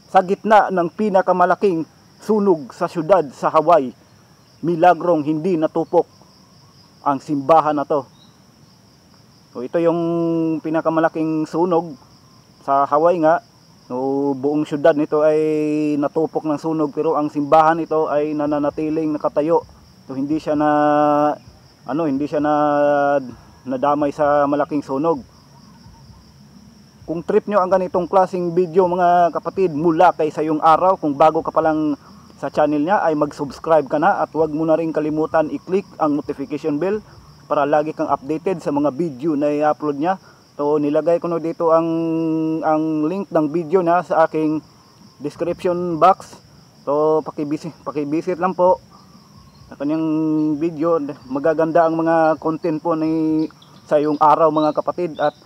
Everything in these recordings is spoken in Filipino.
sa gitna ng pinakamalaking sunog sa syudad sa Hawaii. Milagrong hindi natupok ang simbahan na to. So ito yung pinakamalaking sunog sa Hawaii nga. So, buong syudad nito ay natupok ng sunog, pero ang simbahan nito ay nananatiling nakatayo. So hindi siya nadamay sa malaking sunog. Kung trip nyo ang ganitong klaseng video mga kapatid mula kay Sayong Araw, kung bago ka pa lang sa channel niya ay mag-subscribe ka na, at huwag mo na rin kalimutan i-click ang notification bell para lagi kang updated sa mga video na i-upload niya. So nilagay ko na dito ang link ng video na sa aking description box. So pakivisit lang po sa kanyang video. Magaganda ang mga content po ni Sayong Araw mga kapatid, at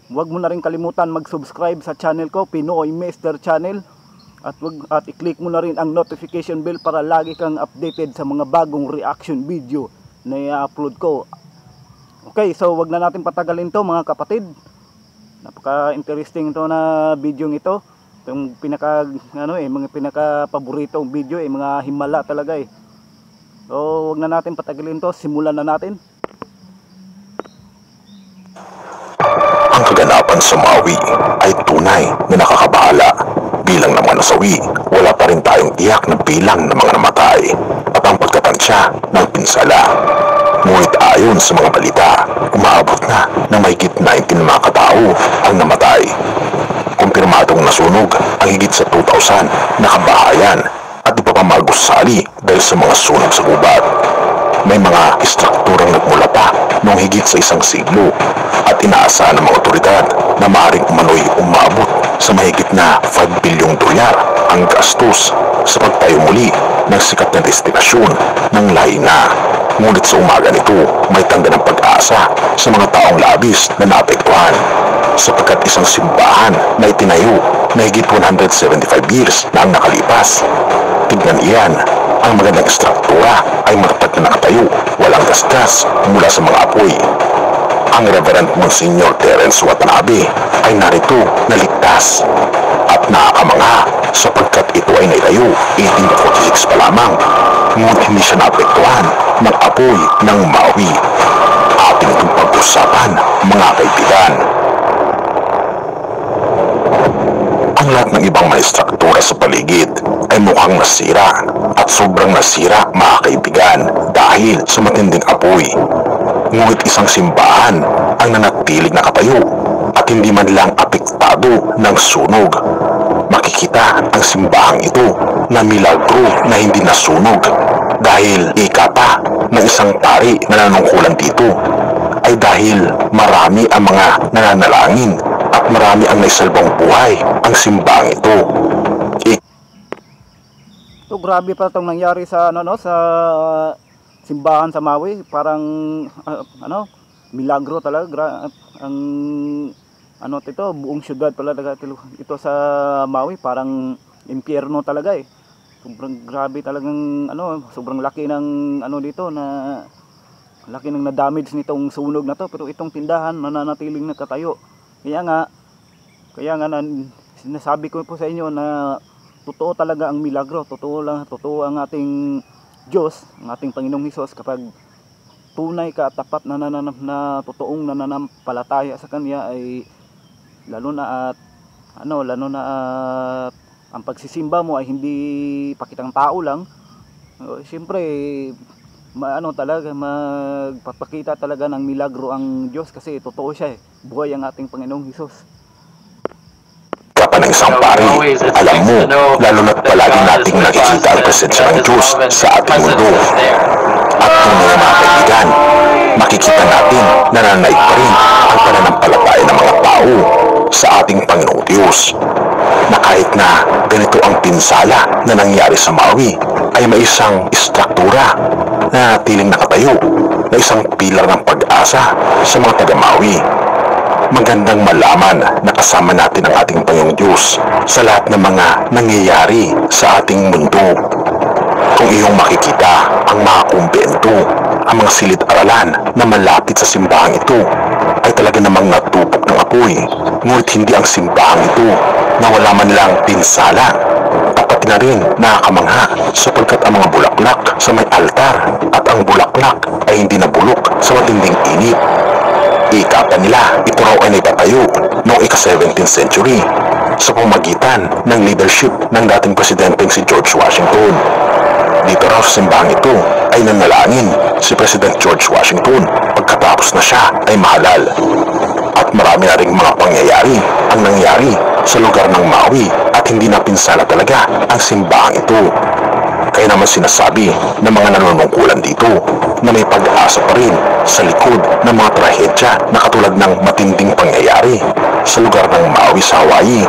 huwag mo na rin kalimutan mag-subscribe sa channel ko, Pinoy Master Channel, at i-click mo na rin ang notification bell para lagi kang updated sa mga bagong reaction video na i-upload ko. Okay, so wag na natin patagalin to mga kapatid. Napaka-interesting to na video ito. Yung mga pinaka-paboritong video mga himala talaga eh. So wag na natin patagalin to, simulan na natin. Ang kaganapan sa Maui ay tunay na nakakabahala. Bilang ng mga nasawi, wala pa rin tayong tiyak na bilang ng mga namatay at ang pagkatansya ng pinsala. Ngunit ayon sa mga balita, umaabot na ng mahigit 19 na mga katao ang namatay. Kumpirmadong nasunog ang higit sa 2,000 na kabahayan at iba pa mga gusali dahil sa mga sunog sa gubat. May mga istrukturang nagmula pa noong higit sa 1 siglo at inaasahan ng mga otoridad na maaaring umano'y umabot sa mahigit na $5 bilyong ang gastos sa pagtayo muli ng sikat na destinasyon ng Lahaina. Ngunit sa umaga nito, may tanda ng pag-asa sa mga taong labis na naapektuhan, sapagkat isang simbahan na itinayo na higit 175 years na ang nakalipas. Tignan iyan, ang magandang istruktura ay matatag na nakatayo, walang gasgas mula sa mga apoy. Ang Reverend Monsignor Terence Watanabe ay narito na ligtas at nakakamangha sapagkat ito ay naitayo 1846 pa lamang, ngunit hindi siya naapektuhan ng apoy ng Maui. Ating itong pag-usapan mga kaibigan. Ang lahat ng ibang mga istruktura sa paligid ay mukhang nasira at sobrang nasira mga kaibigan dahil sa matinding apoy. Ngunit isang simbahan ang nanatiling nakatayo at hindi man lang apektado ng sunog. Makikita ang simbahang ito na milagro na hindi nasunog dahil ika pa ng isang pari na nanungkulan dito ay dahil marami ang mga nananalangin at marami ang naisalbang buhay ang simbahang ito. So grabe pa itong nangyari sa sa simbahan sa Maui, parang milagro talaga. Ang buong syudad pala ito sa Maui, parang impyerno talaga eh. Sobrang grabe talagang sobrang laki ng dito na laki ng na-damage nitong sunog na to, pero itong tindahan nananatiling nakatayo. Kaya nga sinasabi ko po sa inyo na totoo talaga ang milagro, totoo ang ating Diyos, ang ating Panginoong Hesus, kapag tunay ka, tapat na totoong nananampalataya sa Kanya, ay lalo na at ang pagsisimba mo ay hindi pakitang tao lang. Siyempre magpapakita talaga ng milagro ang Diyos, kasi totoo siya eh. Buhay ang ating Panginoong Hesus. Ng isang pari, alam mo, lalo na't palagi nating nakikita ang presensya ng Diyos sa ating mundo. At kung mga kaibigan, makikita natin na nanaig pa rin ang pananampalataya ng mga tao sa ating Panginoong Diyos. Na kahit na ganito ang pinsala na nangyari sa Maui, ay may isang istruktura na natiling nakatayo na isang pilar ng pag-asa sa mga taga-Maui. Magandang malaman na kasama natin ang ating Panginoong Diyos sa lahat ng mga nangyayari sa ating mundo. Kung iyong makikita ang mga kumbento, ang mga silid-aralan na malapit sa simbahang ito, ay talaga namang natupok ng apoy. Ngunit hindi ang simbahang ito, na wala man lang pinsala. At pati na rin nakakamangha sapagkat ang mga bulaklak sa may altar at ang bulaklak ay hindi nabulok sa matinding init. Ika pa nila, ito raw ay naitatayo noong ika-17th century sa pamagitan ng leadership ng dating presidenteng si George Washington. Dito raw sa simbahang ito ay nanalangin si President George Washington pagkatapos na siya ay mahalal. At marami na ring mga pangyayari ang nangyari sa lugar ng Maui at hindi napinsala talaga ang simbahang ito. Kaya naman sinasabi ng mga nanunungkulan dito na may pag-asa pa rin sa likod ng mga trahedya na katulad ng matinding pangyayari sa lugar ng Maui sa Hawaii.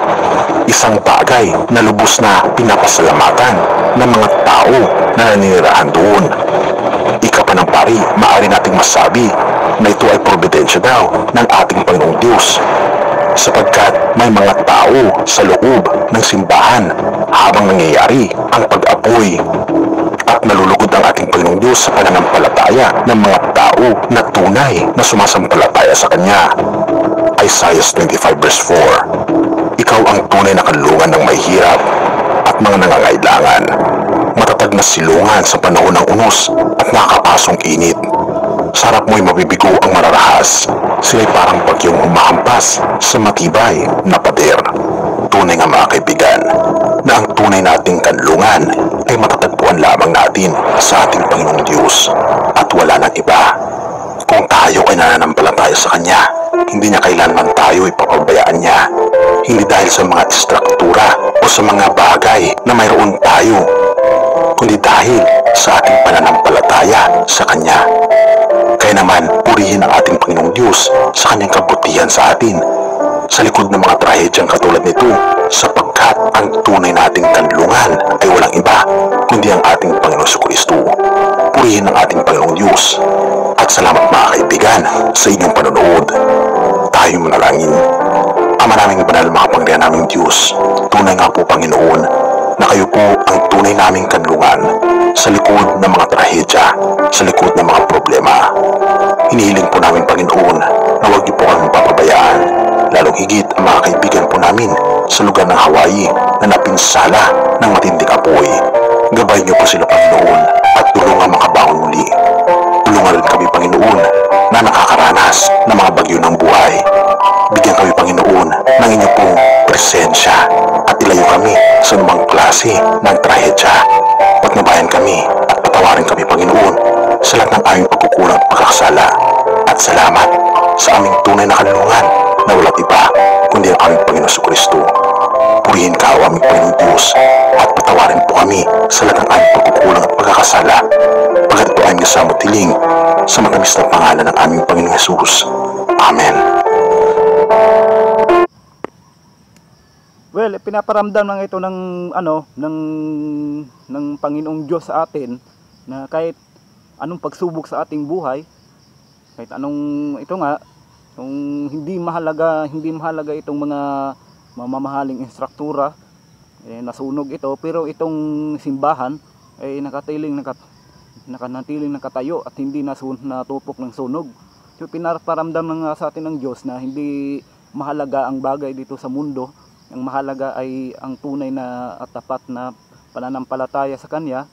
Isang bagay na lubos na pinapasalamatan ng mga tao na naninirahan doon. Ika pa ng pari, maaari nating masabi na ito ay probidensya daw ng ating Panginoong Diyos sapagkat may mga tao sa loob ng simbahan habang nangyayari ang pag-apoy at nalulugod ang ating Panginoong Diyos sa pananampalataya ng mga tao na tunay na sumasampalataya sa Kanya. Isaiah 25 verse 4. Ikaw ang tunay na kanlungan ng may hirap at mga nangangailangan, matatag na silungan sa panahon ng unos at nakakapasong init. Sa harap mo'y mabibigo ang mararahas. Sila'y parang bagyong humahampas sa matibay na pader. Tunay nga mga kaibigan, na ang tunay nating kanlungan ay matatagpuan lamang natin sa ating Panginoong Diyos at wala nang iba. Kung tayo ay nananampalataya sa Kanya, hindi niya kailanman tayo ipapabayaan niya. Hindi dahil sa mga istruktura o sa mga bagay na mayroon tayo, kundi dahil sa ating pananampalataya sa Kanya. Kaya naman, purihin ang ating Panginoong Diyos sa Kanyang kabutihan sa atin, sa likod ng mga trahedyang katulad nito, sapagkat ang tunay nating kanlungan ay walang iba, kundi ang ating Panginoong Jesucristo. Purihin ang ating Panginoong Diyos. At salamat mga kaibigan sa inyong panonood. Tayo manalangin. Ama naming banal, makapangyarihan naming Diyos, tunay nga po Panginoon, na kayo po ang tunay naming kanlungan sa likod ng mga trahedya, sa likod ng mga problema. Hinihiling po namin Panginoon na huwag niyo po kami papabayaan, lalong higit ang mga kaibigan po namin sa lugar ng Hawaii na napinsala ng matinding apoy. Gabay niyo po sila Panginoon at tulungan makabangon muli. Tulungan rin kami Panginoon na nakakaranas ng mga bagyo ng buhay. Bigyan kami Panginoon ng inyong pong presensya at ilayo kami sa anumang klase ng trahedya. Patnubayan kami at patawarin kami Panginoon sa lahat ng aming pagkukulang at pagkakasala. At salamat sa aming tunay na kanlungan na walang iba kundi ang aming Panginoon Jesucristo. Purihin ka o aming Panginoon Diyos at patawarin po kami sa lahat ng aming pagkukulang at pagkakasala. Pagkat ito ay nasamot tiling sa matamis na pangalan ng aming Panginoong Jesus. Amen. Well, pinaparamdam lang ito ng ng Panginoong Diyos sa atin na kahit anong pagsubok sa ating buhay, kahit anong ito nga, kung hindi mahalaga itong mga mamahaling instruktura, nasunog ito, pero itong simbahan ay nakanatiling nakatayo at hindi natupok ng sunog. So pinaparamdam lang sa atin ng Diyos na hindi mahalaga ang bagay dito sa mundo. Ang mahalaga ay ang tunay na at tapat na pananampalataya sa Kanya,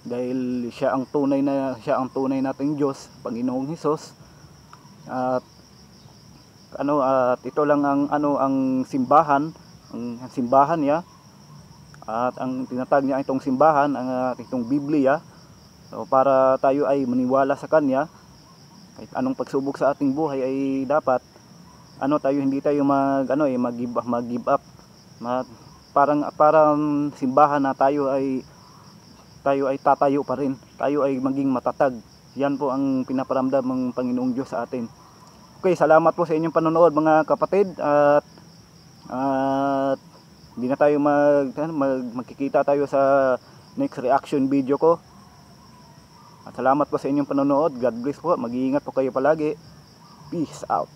dahil siya ang tunay nating Diyos, Panginoong Hesus. At ito lang ang simbahan, niya, at ang tinatag niya itong simbahan, itong Biblia. So para tayo ay maniwala sa Kanya, kahit anong pagsubok sa ating buhay ay dapat hindi tayo mag-give up. Parang simbahan na tayo ay tatayo pa rin, tayo ay maging matatag. Yan po ang pinaparamdam ng Panginoong Diyos sa atin. Okay, salamat po sa inyong panonood mga kapatid, at hindi na tayo magkikita tayo sa next reaction video ko. At salamat po sa inyong panonood. God bless po, mag-iingat po kayo palagi. Peace out.